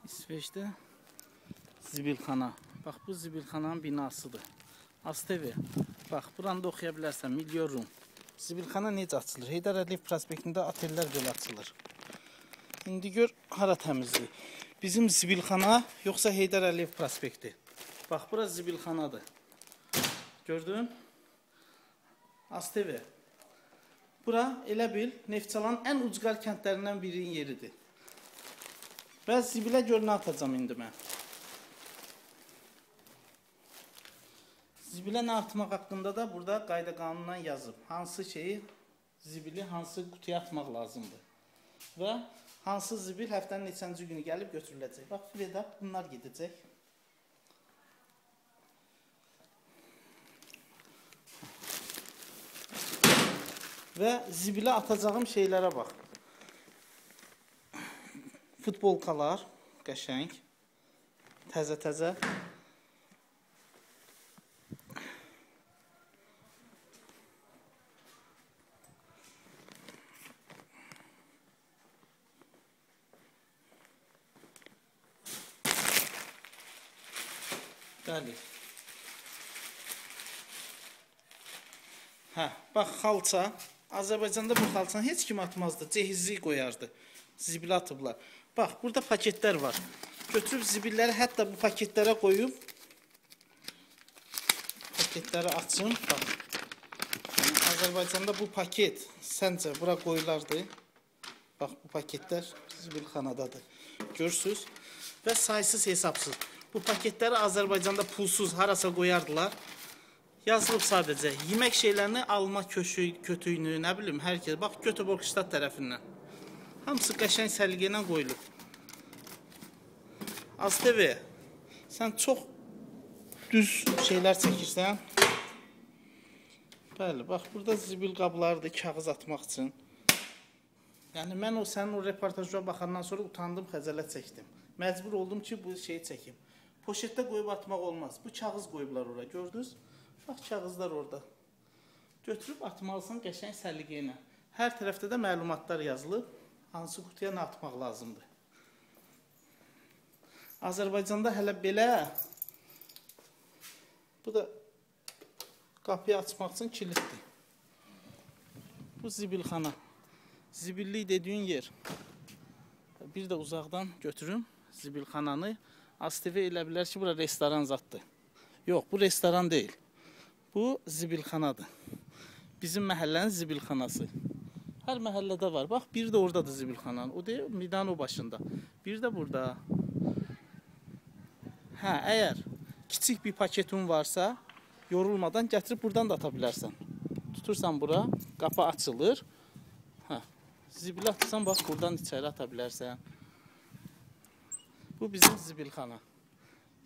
İsveç'te zibilxana. Bax, bu zibilxananın binasıdır. AzTV. Bax, buranı da oxuya bilərsən. Milyon Rum. Zibilxana necə açılır? Heydər Əliyev prospektində otellər belə açılır. İndi gör, hara təmizlik. Bizim zibilxana, yoxsa Heydər Əliyev prospekti. Bax, bura zibilxanadır. Gördün? AzTV. Bura, elə bil, Neftçalanın ən ucqar kəndlərindən birinin yeridir. Və zibilə gör nə atacam indi mən. Zibilə nə atmaq haqqında da burada qayda qanundan yazıb. Hansı şeyi, zibili hansı qutuya atmaq lazımdır. Və hansı zibil həftənin neçənci günü gəlib götürüləcək. Bax, Freda, bunlar gedəcək. Və zibilə atacağım şeylərə bax. Futbolkalar, qəşəng, təzə-təzə. Bəli. Hə, bax, xalça. Azərbaycanda bu xalçanı heç kim atmazdı. Cehizlik qoyardı. Zibilə atıblar. Bax, burada paketlər var. Götürüb zibilləri hətta bu paketlərə qoyub. Paketləri açın. Bax. Azərbaycanda bu paket səncə bura qoyulardı. Bax, bu paketlər zibilxanadadır. Görürsünüz. Və saysız hesabsız. Bu paketləri Azərbaycanda pulsuz harasa qoyardılar. Yazılıb sadəcə. Yemək şeylərini alma kötüyünü, nə bilim, hər kəs. Bax, Göteborg ştat tərəfindən. Hamısı qəşəng səliqə ilə qoyulub. AzTV, sən çox düz şeylər çəkirsən. Bəli, bax, burada zibil qablardır, kağız atmaq üçün. Yəni, mən sənin o reportajına baxandan sonra utandım, xəcələt çəkdim. Məcbur oldum ki, bu şeyi çəkim. Poşetdə qoyub atmaq olmaz. Bu kağız qoyublar oraya, gördünüz? Bax, kağızlar orada. Götürüb atmalısın qəşəng səliqə ilə. Hər tərəfdə də məlumatlar yazılıb. Hansı qutuya nə atmaq lazımdır. Azərbaycanda hələ belə, bu da qapıyı açmaq üçün kilitdir. Bu zibilxana. Zibillik dediyin yer. Bir də uzaqdan götürüm zibilxananı. AzTV elə bilər ki, bura restoran zaddır. Yox, bu restoran deyil. Bu zibilxanadır. Bizim məhəllənin zibilxanası. Hər məhəllədə var. Bax, bir də oradadır zibilxananın. O deyil, midanın o başında. Bir də burada. Hə, əgər kiçik bir paketin varsa, yorulmadan gətirib buradan da ata bilərsən. Tutursan bura, qapı açılır. Hə, zibilə atırsan, bax, buradan içəri ata bilərsən. Bu bizim zibilxana.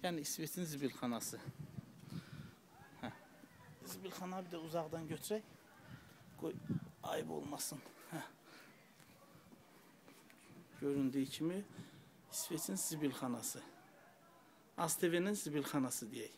Yəni, İsveçin zibilxanası. Hə, zibilxana bir də uzaqdan götürək. Qoy. Ayıb olmasın. Hə. Göründüyü kimi İsveçin zibilxanası. AzTV'nin zibilxanası deyək.